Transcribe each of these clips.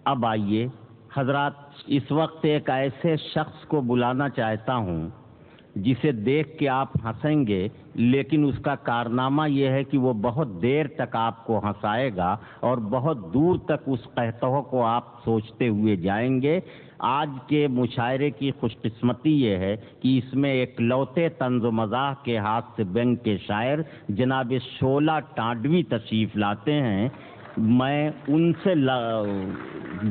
اب آئیے حضرات، اس وقت ایک ایسے شخص کو بلانا چاہتا ہوں جسے دیکھ کے آپ ہنسیں گے، لیکن اس کا کارنامہ یہ ہے کہ وہ بہت دیر تک آپ کو ہنسائے گا اور بہت دور تک اس قہقہ کو آپ سوچتے ہوئے جائیں گے۔ آج کے مشاعرے کی خوش قسمتی یہ ہے کہ اس میں ایک لوتے طنز و مزاح کے ہاتھ سے بینگ کے شاعر جناب شولہ ٹانڈوی تشریف لاتے ہیں۔ میں ان سے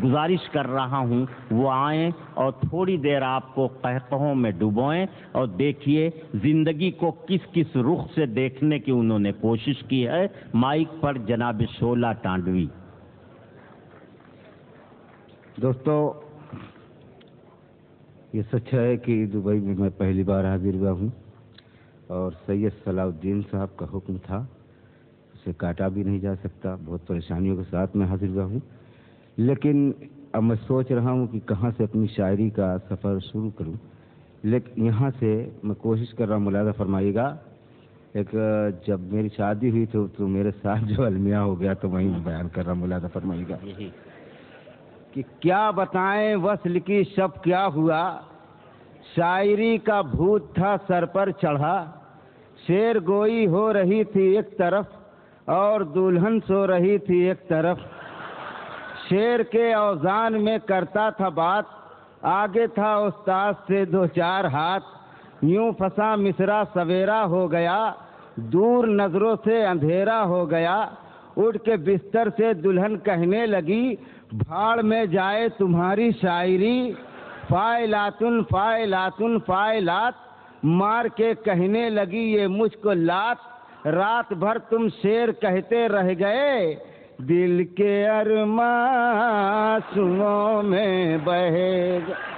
گزارش کر رہا ہوں وہ آئیں اور تھوڑی دیر آپ کو قہقہوں میں ڈبوئیں اور دیکھیے زندگی کو کس کس رخ سے دیکھنے کی انہوں نے کوشش کی ہے۔ مائک پر جناب شولہ ٹانڈوی۔ دوستو، یہ سچ ہے کہ دبئی میں میں پہلی بار حاضر ہوا ہوں اور سید صلاح الدین صاحب کا حکم تھا، اسے کاٹا بھی نہیں جا سکتا، بہت پریشانیوں کے ساتھ میں حاضر ہوا ہوں، لیکن اب میں سوچ رہا ہوں کہ کہاں سے اپنی شاعری کا سفر شروع کروں۔ لیکن یہاں سے میں کوشش کر رہا ہوں، ملاحظہ فرمائیے گا، ایک جب میری شادی ہوئی تو میرے ساتھ جو المیہ ہو گیا تو وہیں بیان کر رہا ہوں، ملاحظہ فرمائیے گا کہ کیا بتائیں وصل کی شب کیا ہوا، شاعری کا بھوت تھا سر پر چڑھا، شعر گوئی ہو رہی تھی ایک طرف اور دلہن سو رہی تھی ایک طرف، شعر کے اوزان میں کرتا تھا بات، آگے تھا استاد سے دو چار ہاتھ، یوں پھنسا مصرع سویرا ہو گیا، دور نظروں سے اندھیرا ہو گیا، اٹھ کے بستر سے دلہن کہنے لگی بھاڑ میں جائے تمہاری شاعری، فائلاتن فائلاتن فائلات، مار کے کہنے لگی یہ مجھ کو لات، رات بھر تم شعر کہتے رہ گئے، دل کے ارماں آنسوؤں میں بہے گئے۔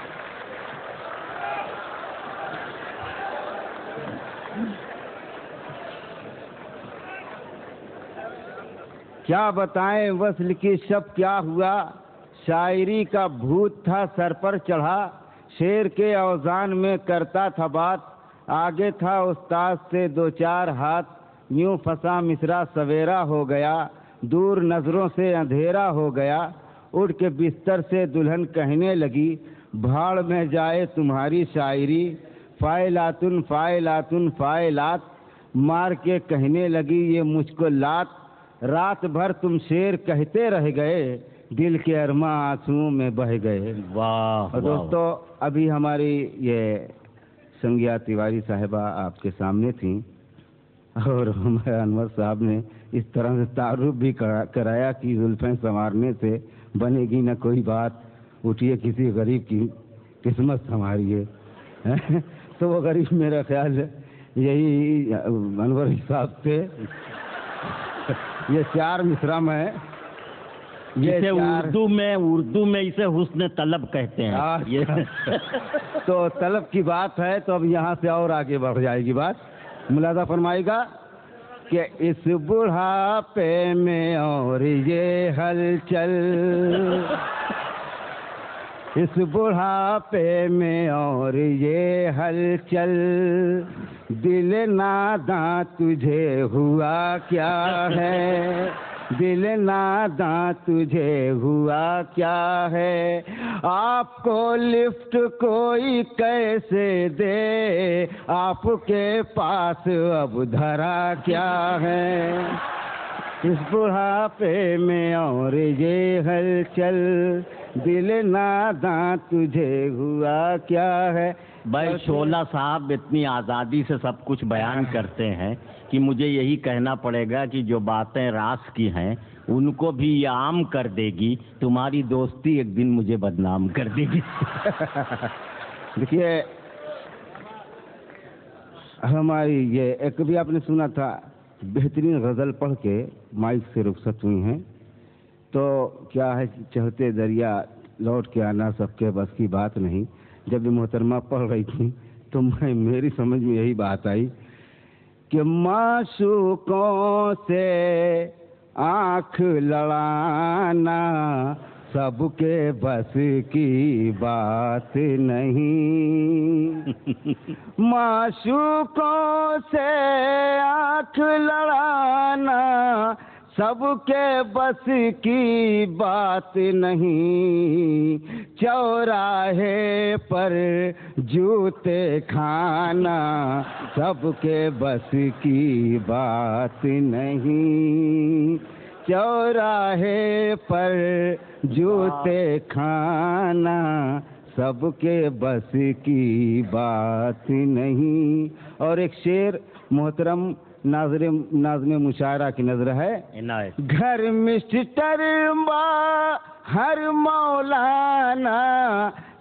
کیا بتائیں وصل کی شب کیا ہوا، شاعری کا بھوت تھا سر پر چڑھا، شعر کے اوزان میں کرتا تھا بات، آگے تھا استاد سے دو چار ہاتھ، یوں پھنسا مصرع سویرا ہو گیا، دور نظروں سے اندھیرا ہو گیا، اٹھ کے بستر سے دلہن کہنے لگی بھاڑ میں جائے تمہاری شاعری، فائلاتن فائلاتن فائلات، مار کے کہنے لگی یہ مجھ کو لات، رات بھر تم شعر کہتے رہ گئے، دل کے ارماں آنسوؤں میں بہ گئے۔ واہ دوستو، ابھی ہماری یہ سنگیا تیواری صاحبہ آپ کے سامنے تھیں اور ہمارے انور صاحب نے اس طرح سے تعارف بھی کرایا کہ زلفیں سنوارنے سے بنے گی نہ کوئی بات، اٹھیے کسی غریب کی قسمت سنواریے۔ تو وہ غریب میرا خیال ہے یہی انور صاحب سے یہ چار مصرع میں یہ اردو میں اسے حسن طلب کہتے ہیں۔ تو طلب کی بات ہے تو اب یہاں سے اور آگے بڑھ جائے گی بات، ملاحظہ فرمائے گا کہ اس بڑھاپے میں اور یہ ہلچل، اس بڑھاپے میں اور یہ ہلچل، دل ناداں تجھے ہوا کیا ہے، دل ناداں تجھے ہوا کیا ہے، آپ کو لفٹ کوئی کیسے دے، آپ کے پاس اب دھرا کیا ہے، اس بڑھاپے میں اور یہ ہلچل، دل ناداں تجھے ہوا کیا ہے۔ بھائی شولہ صاحب اتنی آزادی سے سب کچھ بیان کرتے ہیں کہ مجھے یہی کہنا پڑے گا کہ جو باتیں راس کی ہیں ان کو بھی یہ عام کر دے گی، تمہاری دوستی ایک دن مجھے بدنام کر دے گی۔ دیکھیے، ہماری یہ ایک بھی آپ نے سنا تھا، بہترین غزل پڑھ کے مائک سے رخصت ہوئی ہیں تو کیا ہے، چہتے دریا لوٹ کے آنا سب کے بس کی بات نہیں۔ جب یہ محترمہ پڑھ رہی تھی تو میری سمجھ میں یہی بات آئی کہ معشوقوں سے آنکھ لڑانا سب کے بس کی بات نہیں، معشوقوں سے آنکھ لڑانا سب کے بس کی بات نہیں، چوراہے پر جوتے کھانا سب کے بس کی بات نہیں، چوراہے پر جوتے کھانا سب کے بس کی بات نہیں۔ اور ایک شعر محترم ناظم مشاعرہ کی نظر ہے، گھر مسٹر ہر مولانا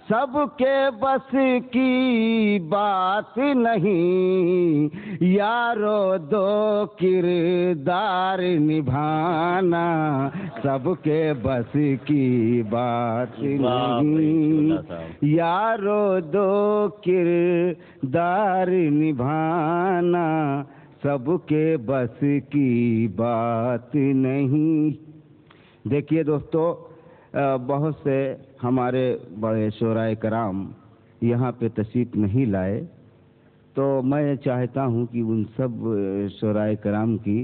سب کے بس کی بات نہیں، یارو دو کردار نبھانا سب کے بس کی بات نہیں، یارو دو کردار نبھانا سب کے بس کی بات نہیں۔ دیکھیے دوستو، بہت سے ہمارے بڑے شعراء کرام یہاں پہ تشریف نہیں لائے، تو میں چاہتا ہوں کہ ان سب شعراء کرام کی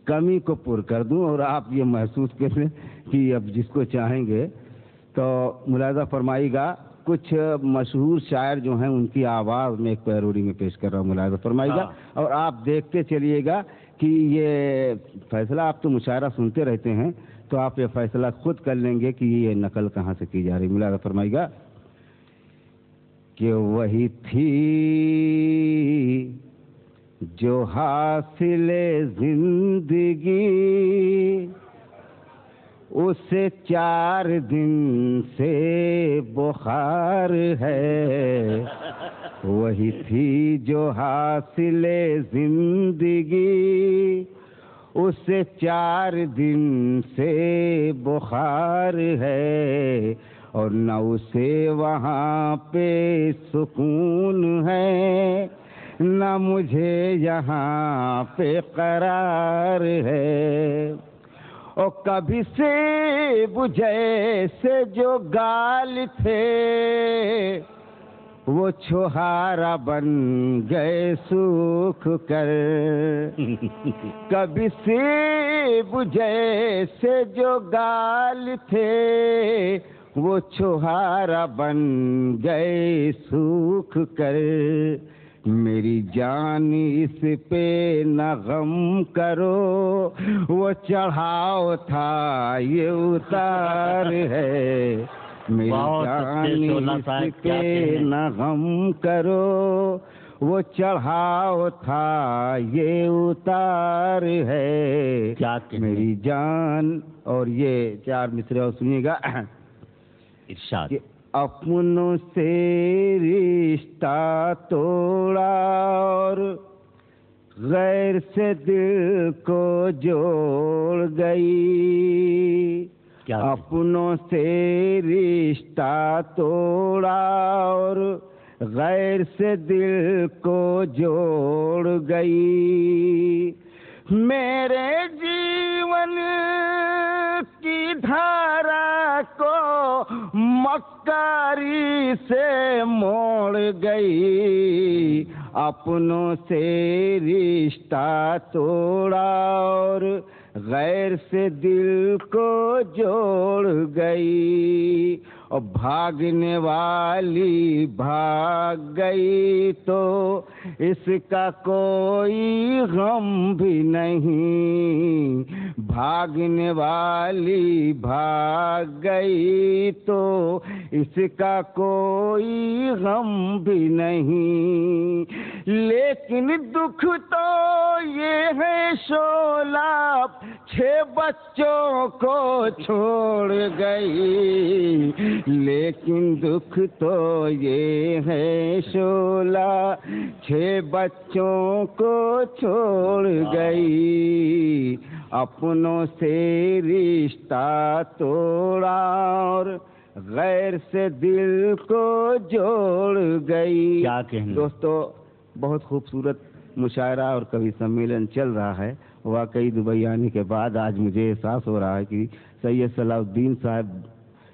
کمی کو پر کر دوں، اور آپ یہ محسوس کریں کہ اب جس کو چاہیں گے تو ملاحظہ فرمائیے گا، کچھ مشہور شاعر جو ہیں ان کی آواز میں ایک پیروڈی میں پیش کر رہا ہوں، ملاحظہ فرمائیے گا، اور آپ دیکھتے چلیے گا کہ یہ فیصلہ، آپ تو مشاعرہ سنتے رہتے ہیں تو آپ یہ فیصلہ خود کر لیں گے کہ یہ نقل کہاں سے کی جا رہی۔ ملاحظہ فرمائیے گا کہ وہی تھی جو حاصل زندگی، اسے 4 دن سے بخار ہے، وہی تھی جو حاصل زندگی، اسے 4 دن سے بخار ہے، اور نہ اسے وہاں پہ سکون ہے، نہ مجھے یہاں پہ قرار ہے۔ اور کبھی سیب جیسے جو گال تھے، وہ چھہارا بن گئے سوکھ کر، کبھی سیب جیسے جو گال تھے، وہ چھہارا بن گئے سوکھ کر، میری جان اس پہ نہ غم کرو، وہ چڑھاؤ تھا یہ اتار ہے، میری جان اس پہ نہ غم کرو، وہ چڑھاؤ تھا یہ اتار ہے، میری جان۔ اور یہ 4 مصرے اور سنیے گا، ارشاد، اپنوں سے رشتہ توڑا اور غیر سے دل کو جوڑ گئی، اپنوں سے رشتہ توڑا اور غیر سے دل کو جوڑ گئی، میرے جیون کی دھارا کو مکاری سے موڑ گئی، اپنوں سے رشتہ توڑا اور غیر سے دل کو جوڑ گئی، اور بھاگنے والی بھاگ گئی تو اس کا کوئی غم بھی نہیں، بھاگنے والی بھاگ گئی تو اس کا کوئی غم بھی نہیں، لیکن دکھ تو یہ ہے شعلہ 6 بچوں کو چھوڑ گئی، لیکن دکھ تو یہ ہے شعلہ 6 بچوں کو چھوڑ گئی، اپنوں سے رشتہ توڑا اور غیر سے دل کو جوڑ گئی۔ کیا کہنا دوستو، بہت خوبصورت مشاعرہ اور کبھی سمیلن چل رہا ہے۔ واقعی دبئی آنے کے بعد آج مجھے احساس ہو رہا ہے کہ سید صلاح الدین صاحب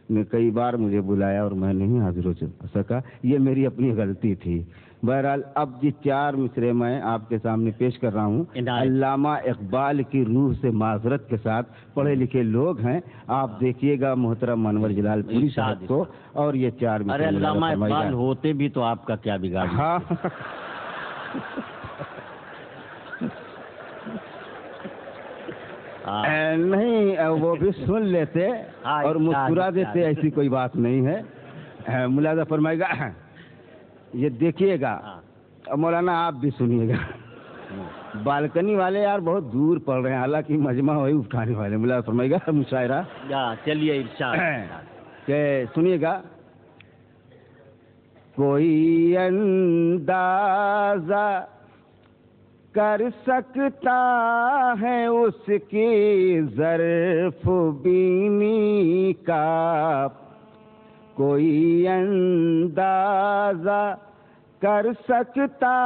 نے کئی بار مجھے بلایا اور میں نہیں حاضر ہو سکا، یہ میری اپنی غلطی تھی۔ بہرحال اب جس 4 مصرے میں آپ کے سامنے پیش کر رہا ہوں، علامہ اقبال کی روح سے معذرت کے ساتھ، پڑھے لکھے لوگ ہیں، آپ دیکھیے گا محترم انور جلال پوری صاحب کو، اور یہ 4 مصرے۔ ارے علامہ اقبال ہوتے بھی تو آپ کا کیا بگاڑ؟ ہاں نہیں، وہ بھی سن لیتے اور مسکرا دیتے، ایسی کوئی بات نہیں ہے۔ ملاحظہ فرمائے گا، یہ دیکھیے گا، مولانا آپ بھی سنیے گا۔ بالکنی والے یار بہت دور پڑ رہے ہیں، حالانکہ مجمع ہوئی اٹھانے والے۔ ملاحظہ فرمائے گا مشاعرہ، چلیے ارشاد کہ سنیے گا۔ کوئی اندازہ کر سکتا ہے اس کی ظرف بینی کا، کوئی اندازہ کر سکتا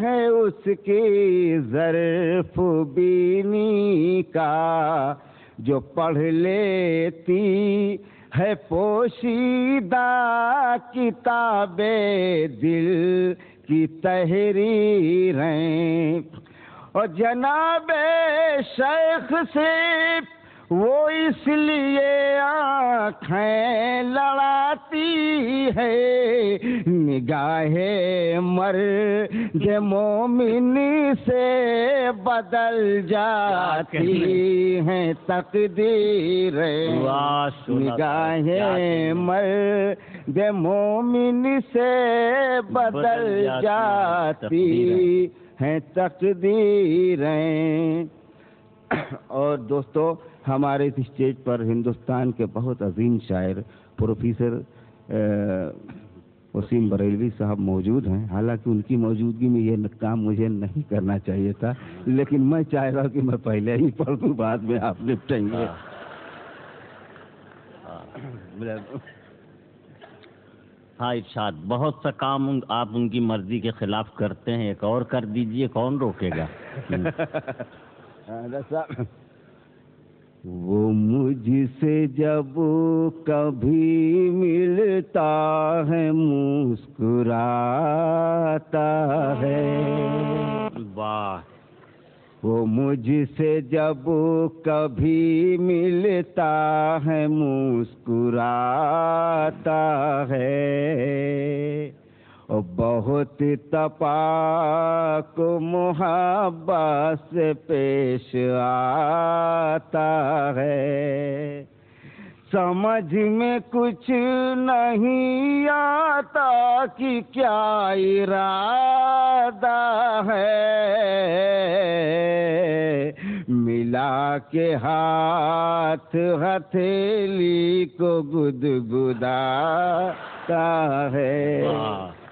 ہے اس کی ظرف بینی کا، جو پڑھ لیتی ہے پوشیدہ کتاب دل کی تحریریں، اور جناب شیخ سے وہ اس لیے آنکھیں لڑاتی ہے، نگاہ مرد مومن سے بدل جاتی ہیں تقدیریں، نگاہ مرد مومن سے بدل جاتی ہیں تقدیریں۔ اور دوستو، ہمارے اس اسٹیج پر ہندوستان کے بہت عظیم شاعر پروفیسر وسیم بریلوی صاحب موجود ہیں، حالانکہ ان کی موجودگی میں یہ کام مجھے نہیں کرنا چاہیے تھا، لیکن میں چاہ رہا ہوں کہ میں پہلے ہی پڑھ دوں، بعد میں آپ نپٹیں گے۔ ہاں ارشاد، بہت سا کام آپ ان کی مرضی کے خلاف کرتے ہیں، ایک اور کر دیجئے، کون روکے گا؟ وہ مجھ سے جب کبھی ملتا ہے مسکراتا ہے، واہ، وہ مجھ سے جب کبھی ملتا ہے مسکراتا ہے، اور بہت تپاک محبت سے پیش آتا ہے، سمجھ میں کچھ نہیں آتا کہ کیا ارادہ ہے، ملا کے ہاتھ ہتھیلی کو گدگداتا ہے،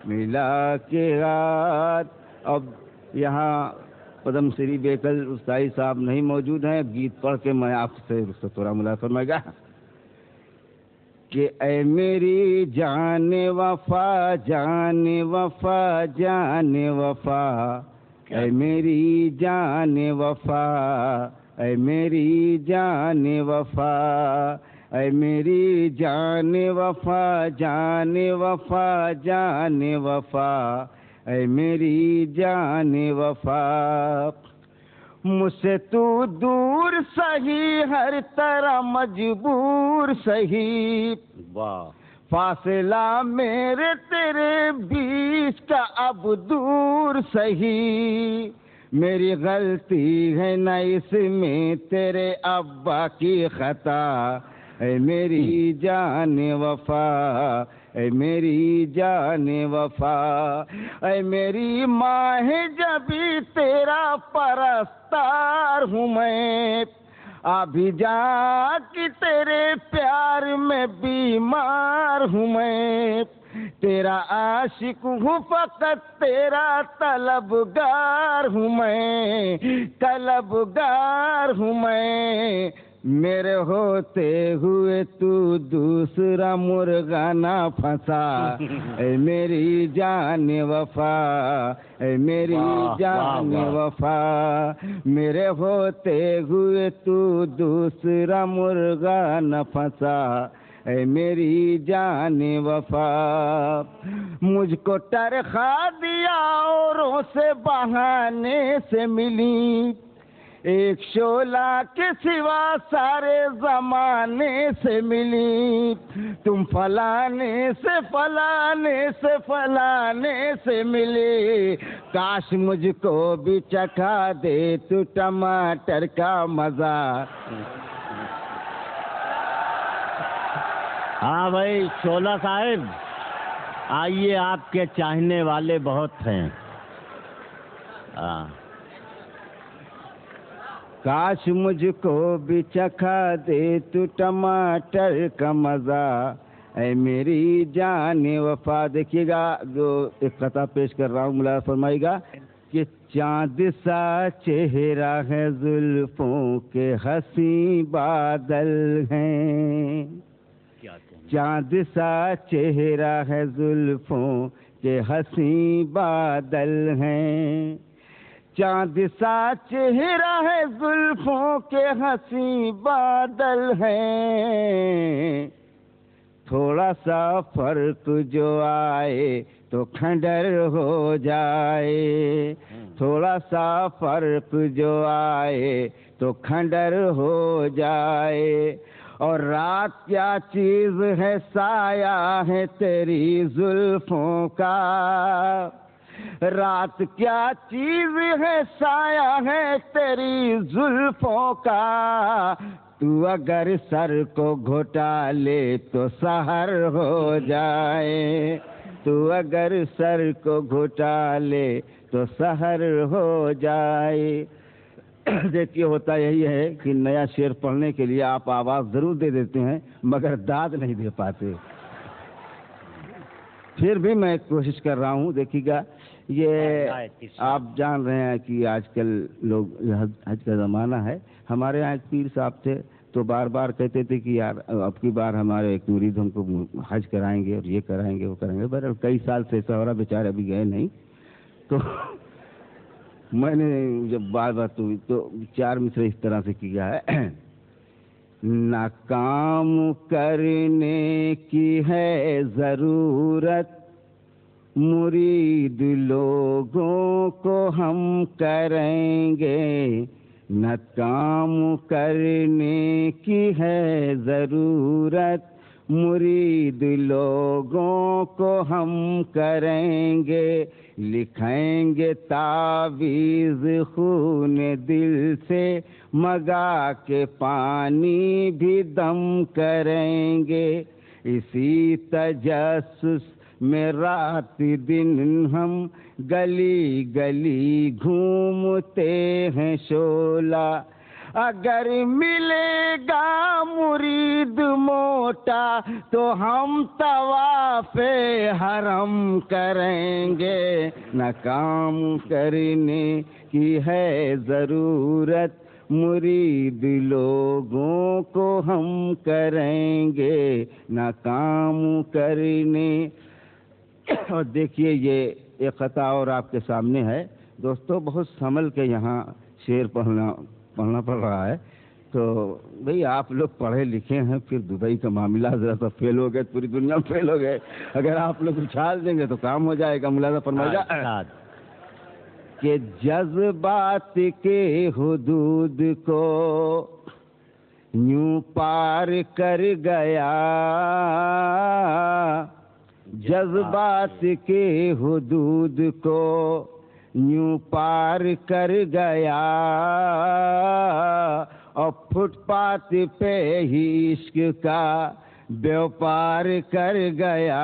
ملا کے ہاتھ۔ اب یہاں پدم شری بیکل استائی صاحب نہیں موجود ہیں، گیت پڑھ کے میں آپ سے تھوڑا ملاقات فرمائے گا کہ اے میری جان وفا، جان وفا، جان وفا، اے میری جان وفا، اے میری جان وفا، اے میری جان وفا، جان وفا، جان وفا، اے میری جان وفا، مجھ سے تو دور سہی، ہر طرح مجبور سہی، فاصلہ میرے تیرے بیچ کا اب دور سہی، میری غلطی ہے نہ اس میں تیرے ابا کی خطا، اے میری جان وفا، اے میری جان وفا، اے میری ماہ جبی تیرا پرستار ہوں میں، ابھی جا کہ تیرے پیار میں بیمار ہوں میں، تیرا عاشق ہوں فقط تیرا طلبگار ہوں میں، طلبگار ہوں میں، میرے ہوتے ہوئے تو دوسرا مرغا نہ پھنسا، اے میری جان وفا، اے میری جان وفا، میرے ہوتے ہوئے تو دوسرا مرغا نہ پھنسا، اے میری جان وفا، مجھ کو ٹرخا دیا اوروں سے بہانے سے ملی، ایک شعلہ کے سوا سارے زمانے سے ملی، تم فلانے سے فلانے سے فلانے سے ملی، کاش مجھ کو بھی چکھا دے تو ٹماٹر کا مزہ۔ ہاں بھائی شعلہ صاحب، آئیے، آپ کے چاہنے والے بہت ہیں۔ کاش مجھ کو بھی چکھا دے تو ٹماٹر کا مزہ، اے میری جان وفا۔ دیکھیے گا جو ایک قطعہ پیش کر رہا ہوں، ملاحظہ فرمائیے گا کہ چاند سا چہرہ ہے زلفوں کے حسین بادل ہیں، چاند سا چہرہ ہے زلفوں کے حسین بادل ہیں، چاند سا چہرہ ہے زلفوں کے حسین بادل ہیں، تھوڑا سا فرق جو آئے تو کھنڈر ہو جائے، تھوڑا سا فرق جو آئے تو کھنڈر ہو جائے، اور رات کیا چیز ہے سایہ ہے تیری زلفوں کا، رات کیا چیز ہے سایہ ہے تیری زلفوں کا، تو اگر سر کو گھٹا لے تو سحر ہو جائے، تو اگر سر کو گھٹا لے تو سحر ہو جائے۔ دیکھیے ہوتا یہی ہے کہ نیا شعر پڑھنے کے لیے آپ آواز ضرور دے دیتے ہیں مگر داد نہیں دے پاتے، پھر بھی میں کوشش کر رہا ہوں۔ دیکھیے گا یہ آپ جان رہے ہیں کہ آج کل لوگ حج کا زمانہ ہے، ہمارے یہاں ایک پیر صاحب تھے تو بار بار کہتے تھے کہ یار اب کی بار ہمارے ایک مرید ہم کو حج کرائیں گے اور یہ کرائیں گے وہ کرائیں گے، بہرحال کئی سال سے ایسا ہو رہا، بیچارے ابھی گئے نہیں، تو میں نے جب بار بار تو 4 مصرے اس طرح سے کیا ہے، ناکام کرنے کی ہے ضرورت مرید لوگوں کو ہم کریں گے، ناکام کرنے کی ہے ضرورت مرید لوگوں کو ہم کریں گے، لکھیں گے تعویذ خون دل سے مگا کے پانی بھی دم کریں گے، اسی تجسس میں رات دن ہم گلی گلی گھومتے ہیں شعلہ، اگر ملے گا مرید موٹا تو ہم طواف حرم کریں گے، ناکام کرنے کی ہے ضرورت مرید لوگوں کو ہم کریں گے، ناکام کرنے۔ اور دیکھیے یہ ایک قطعہ اور آپ کے سامنے ہے دوستو، بہت سنبھل کے یہاں شعر پڑھنا پڑ رہا ہے، تو بھئی آپ لوگ پڑھے لکھے ہیں، پھر دبئی کا معاملہ ذرا سا فیل ہو گئے، پوری دنیا میں فیل ہو گئے، اگر آپ لوگ اچھال دیں گے تو کام ہو جائے گا۔ ملاحظہ فرمائیے کہ جذبات کے حدود کو یوں پار کر گیا، جذبات کے حدود کو یوں پار کر گیا، اور فٹ پاتھ پہ ہی عشق کا بیوپار کر گیا،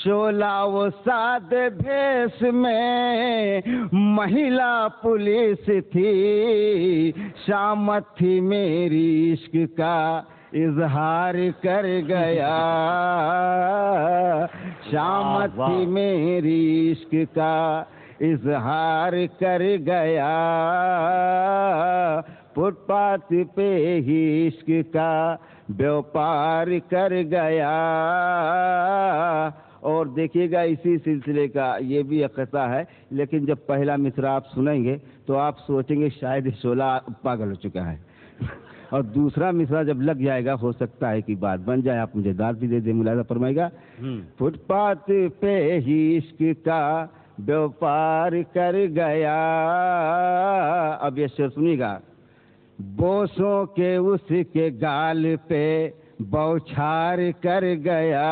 شعلہ وہ ساد بھیس میں مہیلا پولیس تھی، شامت تھی میری عشق کا اظہار کر گیا، شامت تھی میری عشق کا اظہار کر گیا، فٹ پاتھ پہ ہی عشق کا بیوپار کر گیا۔ اور دیکھیے گا اسی سلسلے کا یہ بھی ایک قصہ ہے، لیکن جب پہلا مصرع آپ سنیں گے تو آپ سوچیں گے شاید شعلہ پاگل ہو چکا ہے، اور دوسرا مصرع جب لگ جائے گا ہو سکتا ہے کہ بات بن جائے. آپ مجھے داد بھی دے دیں. ملاحظہ فرمائے گا. فٹ پاتھ پہ ہی عشق کا بیوپار کر گیا. اب یہ شعر سنیے گا. بوسوں کے اس کے گال پہ بوچھار کر گیا.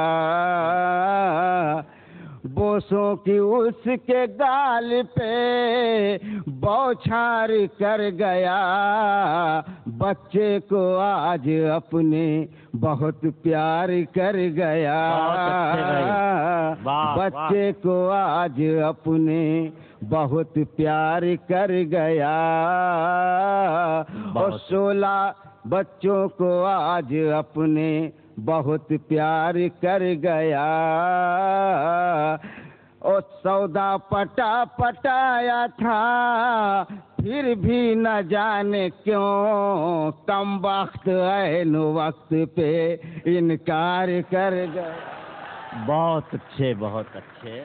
بوسوں کی اس کے گال پہ بوچھار کر گیا. بچے کو آج اپنے بہت پیار کر گیا. بچے کو آج اپنے بہت پیار کر گیا. اور 16 بچوں کو آج اپنے بہت پیار کر گیا. اور سودا پٹایا تھا پھر بھی نہ جانے کیوں کم وقت عین وقت پہ انکار کر گیا. بہت اچھے، بہت اچھے.